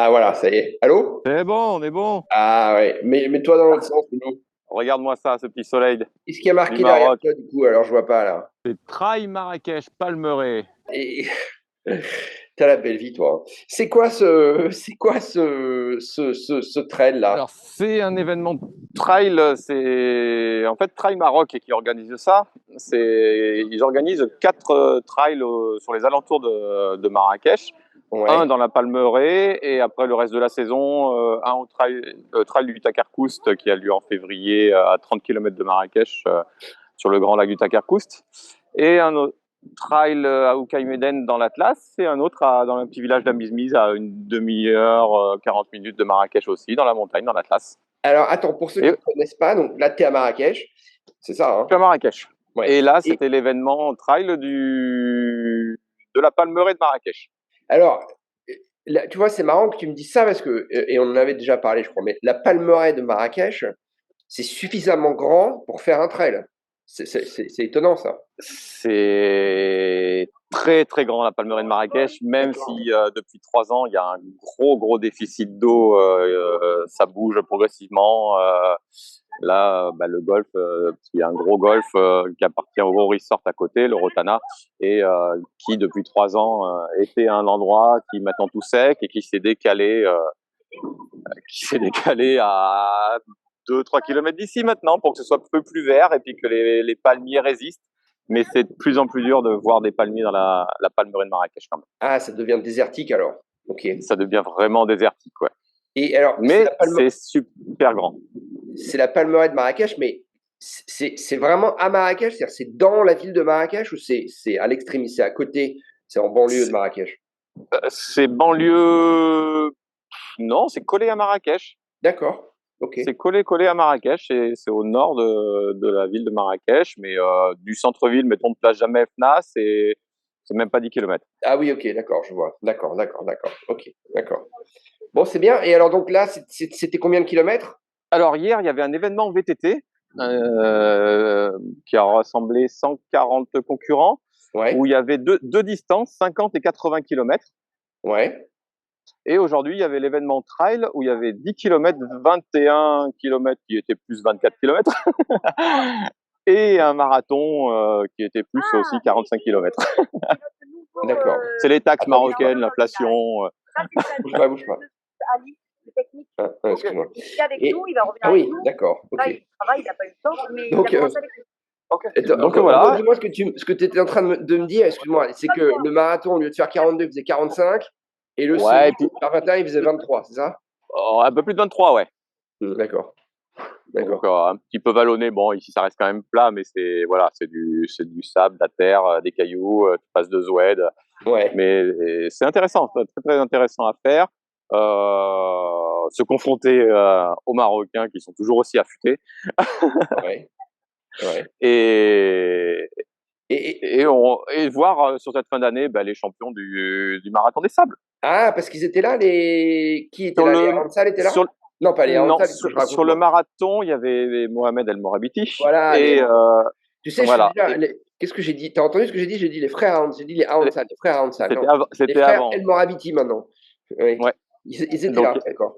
Ah voilà, ça y est. Allô? C'est bon, on est bon. Ah ouais, mais mets-toi dans l'autre sens, Bruno. Regarde-moi ça, ce petit soleil Qu'est-ce qui a du marqué derrière Maroc. toi du coup? Alors je vois pas là. C'est Trail Marrakech Palmeraie. Et t'as la belle vie toi, hein. C'est quoi ce trail là? Alors, c'est un événement de trail. C'est en fait Trail Maroc qui organise ça. Ils organisent 4 trails sur les alentours de Marrakech. Un Ouais, dans la Palmeraie et après le reste de la saison, un au trail du Takarkoust qui a lieu en février à 30 km de Marrakech sur le grand lac du Takarkoust. Et un autre trail à Oukaïmeden dans l'Atlas et un autre dans un petit village d'Amizmiz à une demi-heure, 40 minutes de Marrakech aussi, dans la montagne, dans l'Atlas. alors attends, pour ceux qui Et ne connaissent pas, donc là t'es à Marrakech, c'est ça, hein? à Marrakech. Ouais. Et là, Et c'était l'événement trail de la Palmeraie de Marrakech. alors, là, tu vois, c'est marrant que tu me dises ça parce que, et on en avait déjà parlé, je crois, mais la Palmeraie de Marrakech, c'est suffisamment grand pour faire un trail. C'est étonnant ça. C'est très très grand la Palmeraie de Marrakech, même D'accord. si depuis 3 ans il y a un gros déficit d'eau, ça bouge progressivement. Là, le golfe, il y a un gros golfe qui appartient au resort à côté, le Rotana, et qui depuis 3 ans était un endroit qui est maintenant tout sec et qui s'est décalé à 2-3 km d'ici maintenant pour que ce soit un peu plus vert et puis que les palmiers résistent. Mais c'est de plus en plus dur de voir des palmiers dans la Palmeraie de Marrakech quand même. Ah, ça devient désertique alors. Ok. Ça devient vraiment désertique, ouais. Et alors, Mais c'est super grand. C'est la Palmeraie de Marrakech, mais c'est vraiment à Marrakech, c'est-à-dire c'est dans la ville de Marrakech ou c'est à l'extrémité, c'est à côté, c'est en banlieue de C'est Marrakech? c'est banlieue. Non, c'est collé à Marrakech. D'accord. Ok. C'est collé à Marrakech et c'est au nord de la ville de Marrakech, mais du centre-ville, mettons de Place Jamel Fna, c'est même pas 10 km. Ah oui, ok, d'accord, je vois. D'accord, d'accord, d'accord. Ok, d'accord. Bon, c'est bien. Et alors donc là, c'était combien de kilomètres? Alors hier, il y avait un événement VTT qui a rassemblé 140 concurrents où Ouais, il y avait deux distances, 50 et 80 km. ouais. Et aujourd'hui, il y avait l'événement trail où il y avait 10 km, 21 km qui était plus 24 km et un marathon qui était plus aussi 45 km. D'accord. C'est les taxes Attends, bouge pas. marocaines, l'inflation. Bouge pas, bouge pas. Ah, ah, Ok. excuse-moi. Et ah oui, d'accord. Ok. Donc, Ok. attends, Donc voilà. redis-moi ce que tu étais en train de me dire, excuse-moi, c'est que le marathon, au lieu de faire 42, il faisait 45, et le Ouais, et semi, puis par 21, il faisait 23, c'est ça? un peu plus de 23, ouais. D'accord, Donc d'accord. un petit peu vallonné. Bon, ici ça reste quand même plat, mais c'est voilà, c'est du sable, de la terre, des cailloux, tu passes de Zoued. Ouais, Mais c'est intéressant, très très intéressant à faire. Se confronter aux Marocains qui sont toujours aussi affûtés ouais, ouais. et, Et, et voir sur cette fin d'année les champions du marathon des sables. ah, parce qu'ils étaient là, qui étaient Sur là? Les le, Arnaud étaient là? sur, Non, pas les Arnaud, non, qu'est-ce que je raconte, sur le moi? marathon, il y avait Mohamed El Morabiti Voilà, et tu sais, je suis voilà. déjà, qu'est-ce que j'ai dit? T'as entendu ce que j'ai dit? J'ai dit les frères Arnaud, j'ai dit les Arnaud, les frères Arnaud, non. Les C'était frères avant. El Morabiti maintenant. Oui. Ouais. Ils étaient Donc là, d'accord.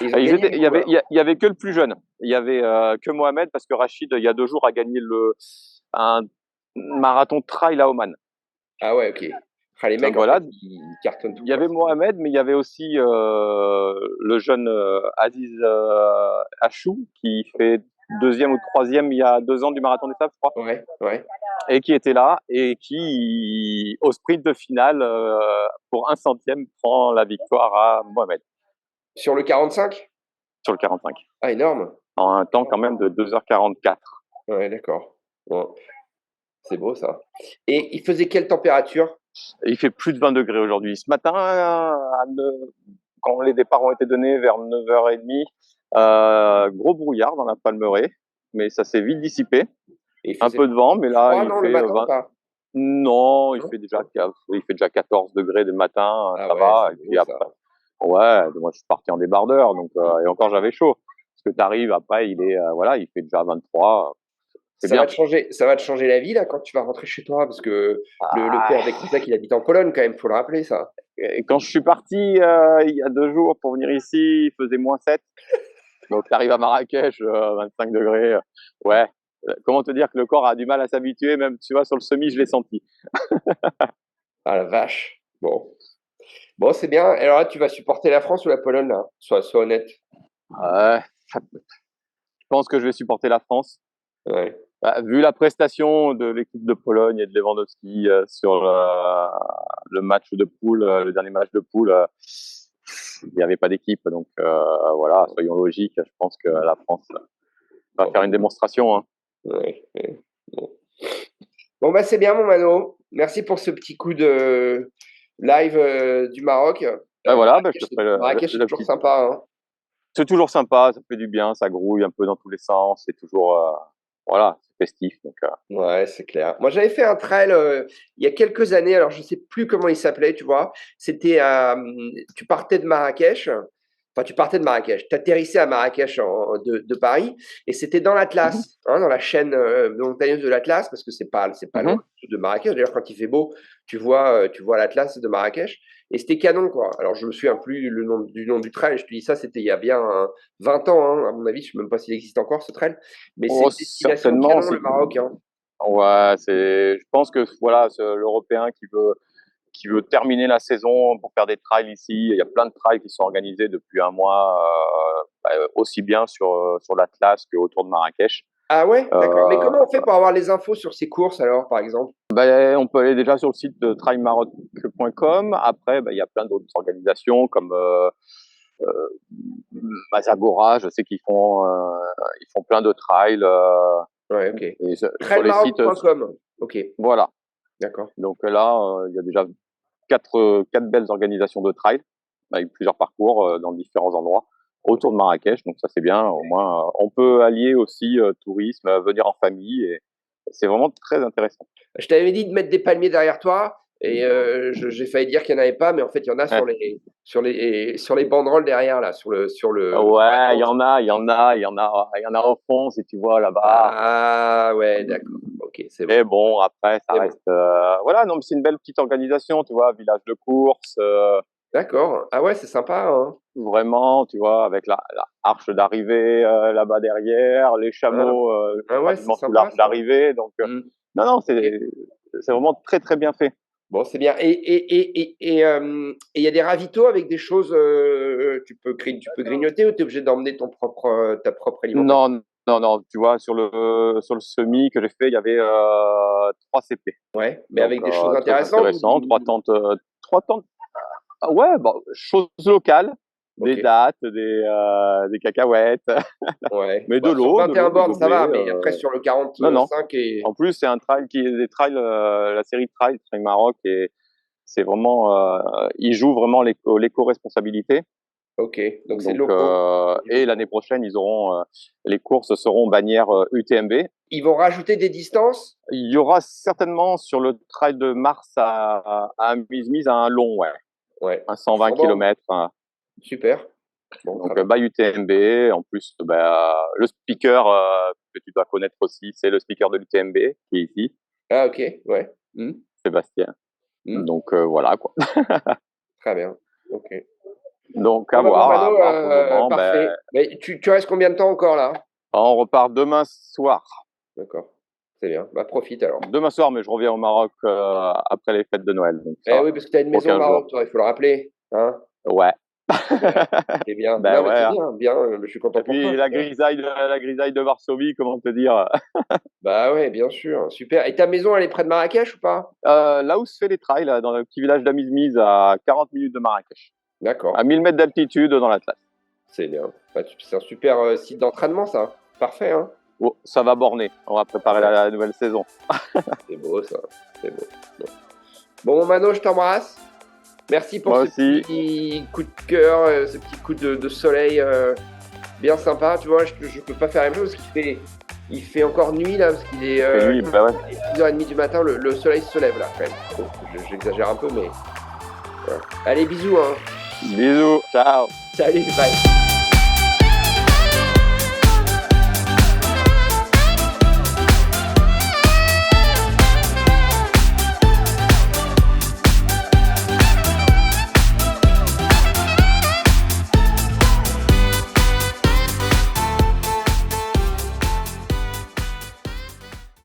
Et ils ont ils gagné étaient, du coup, alors. il y avait que le plus jeune. Il y avait que Mohamed parce que Rachid, il y a 2 jours, a gagné un marathon trail à Oman. Ah ouais, ok. Ah, les Donc mecs, en fait, voilà, ils cartonnent tout, il y quoi. avait Mohamed, mais il y avait aussi le jeune Aziz Achou qui fait deuxième ou troisième il y a 2 ans du marathon des sables, je crois, Ouais, ouais. et qui était là et qui, au sprint de finale, pour un centième, prend la victoire à Mohamed Sur le 45? sur le 45, Ah, énorme. en un temps quand même de 2h44. Ouais, d'accord. Bon, c'est beau, ça. Et il faisait quelle température? Et il fait plus de 20 degrés aujourd'hui. Ce matin, quand les départs ont été donnés vers 9h30, gros brouillard dans la Palmeraie, mais ça s'est vite dissipé. Et il Un faisait peu de vent, mais là, froid, il non, le fait matin ou 20. pas? Non, Non. il fait déjà 14 degrés le matin, Ah ça ouais, va. c'est Et beau, puis ça. après, ouais, moi je suis parti en débardeur, donc et encore j'avais chaud. Parce que tu arrives après, voilà, il fait déjà 23, c'est bien. Ça va te changer la vie, là, quand tu vas rentrer chez toi, parce que le père des Crozec, il habite en Pologne, quand même, faut le rappeler, ça. Et quand je suis parti il y a 2 jours pour venir ici, il faisait -7. Donc tu arrives à Marrakech, 25 degrés. Ouais, comment te dire que le corps a du mal à s'habituer, même tu vois, sur le semi, je l'ai senti. Ah la vache. Bon. Bon, c'est bien. Et alors là, tu vas supporter la France ou la Pologne, là? Sois honnête. Ouais, je pense que je vais supporter la France. Ouais. Bah, vu la prestation de l'équipe de Pologne et de Lewandowski sur le match de poule, le dernier match de poule, il n'y avait pas d'équipe. Donc voilà, soyons logiques. Je pense que la France va faire une démonstration. Hein. Ouais, ouais. Bon. Bon, bah, c'est bien, mon Mano. Merci pour ce petit coup de live du Maroc. Ben voilà, ben je te ferai Marrakech, c'est le toujours petit. sympa, hein. C'est toujours sympa, ça fait du bien, ça grouille un peu dans tous les sens. C'est toujours, voilà, c'est festif. Donc, Ouais, c'est clair. Moi, j'avais fait un trail il y a quelques années. Alors, je sais plus comment il s'appelait, tu vois. C'était tu partais de Marrakech. Enfin, tu partais de Marrakech. Tu atterrissais à Marrakech de Paris. Et c'était dans mhm, l'Atlas, hein, dans la chaîne montagneuse de l'Atlas, parce que c'est pas loin mhm. de Marrakech. D'ailleurs, quand il fait beau, tu vois l'Atlas de Marrakech. Et c'était canon, quoi. Alors, je me souviens plus du nom du trail. Je te dis ça, c'était il y a bien 20 ans, hein, à mon avis. Je sais même pas s'il existe encore, ce trail. Mais c'est Oh, une destination certainement, canon, si. le Maroc, hein. Ouais, je pense que voilà, c'est l'Européen qui veut terminer la saison pour faire des trails ici. Il y a plein de trails qui sont organisés depuis un mois, aussi bien sur l'Atlas qu'autour de Marrakech. Ah ouais? D'accord. Mais Euh, comment on fait pour avoir les infos sur ces courses alors, par exemple? On peut aller déjà sur le site de trailmaroc.com. Après, il y a plein d'autres organisations comme euh, Mazagora. Je sais ils font plein de trails. Ouais, OK. Et sur les sites, Trailmaroc.com. OK, voilà. d'accord. Donc là, il y a déjà quatre belles organisations de trail avec plusieurs parcours dans différents endroits autour de Marrakech. Donc ça c'est bien. Au moins, on peut allier aussi tourisme, venir en famille et c'est vraiment très intéressant. Je t'avais dit de mettre des palmiers derrière toi et j'ai failli dire qu'il y en avait pas, mais en fait, il y en a Ouais, sur les banderoles derrière là, sur la ouais, tente. il y en a au fond si tu vois là-bas. Ah ouais, d'accord. OK, c'est bon. Mais bon, après ça C'est bon. reste voilà. Non, mais c'est une belle petite organisation, tu vois, village de course. D'accord. Ah ouais, c'est sympa, hein. Vraiment, tu vois, avec la arche d'arrivée là-bas derrière, les Ah, chameaux ah ouais, c'est pratiquement sous sympa l'arche ça. d'arrivée. Donc, Mmh. non, non, OK. c'est vraiment très, très bien fait. Bon, c'est bien et il y a des ravitaux avec des choses, tu peux grignoter ou tu es obligé d'emmener ta propre alimentation? Non, non, non, tu vois, sur le semi que j'ai fait, il y avait 3 CP. Ouais, mais Donc, avec des choses très intéressantes intéressant. ou? 3 tentes. Ah ouais, bon, choses locales, des OK, dattes, des cacahuètes, ouais. mais Bah, sur de 21 l'eau, des bornes, ça gobelets. va, mais après sur le Non, non. 45 et En plus, c'est un trail des trails, la série de trails, Trail Maroc, et c'est vraiment, ils jouent vraiment l'éco-responsabilité. OK, donc c'est Donc, locaux. et l'année prochaine, les courses seront bannières UTMB. Ils vont rajouter des distances? Il y aura certainement sur le trail de mars à Mise un long, ouais, Ouais, un 120 100 bornes? km. Super. Bon, très Donc, bien. by UTMB. En plus, le speaker que tu dois connaître aussi, c'est le speaker de l'UTMB qui est ici, Ah OK, ouais. Mmh, Sébastien. mmh, Donc, voilà, quoi. très bien. OK. Donc, Bon, bah, mon à Mano, voir pour le moment. parfait. Mais tu restes combien de temps encore là? On repart demain soir. D'accord, c'est bien. Bah, profite alors. Demain soir, mais je reviens au Maroc après les fêtes de Noël. Donc, ça Eh va. oui, parce que tu as une Pour maison au 15 jours. Maroc, toi, il faut le rappeler, hein? Ouais. Ouais, c'est bien. Ben Non, mais ouais. c'est Hein. bien, bien, je suis content Et pour toi, puis, c'est bien. la grisaille de Varsovie, comment te dire. Bah ouais, bien sûr, super. Et ta maison, elle est près de Marrakech ou pas? Là où se fait les trails, là, dans le petit village d'Amizmiz, à 40 minutes de Marrakech. À D'accord, 1000 mètres d'altitude dans l'Atlas. c'est bien. Bah, c'est un super site d'entraînement, ça. Parfait, hein? Oh, ça va borner. On va préparer Ouais, la nouvelle saison. c'est beau, ça. C'est beau. Bon, bon, mon Mano, je t'embrasse. Merci pour Moi ce aussi. petit coup de cœur, ce petit coup de soleil bien sympa. Tu vois, je peux pas faire la même chose parce il fait encore nuit là, parce qu'il est Et lui, bah ouais. 6h30 du matin, le soleil se lève là quand même. Bon, j'exagère un peu, mais voilà. Allez, bisous, hein. Bisous. Ciao. Salut, bye.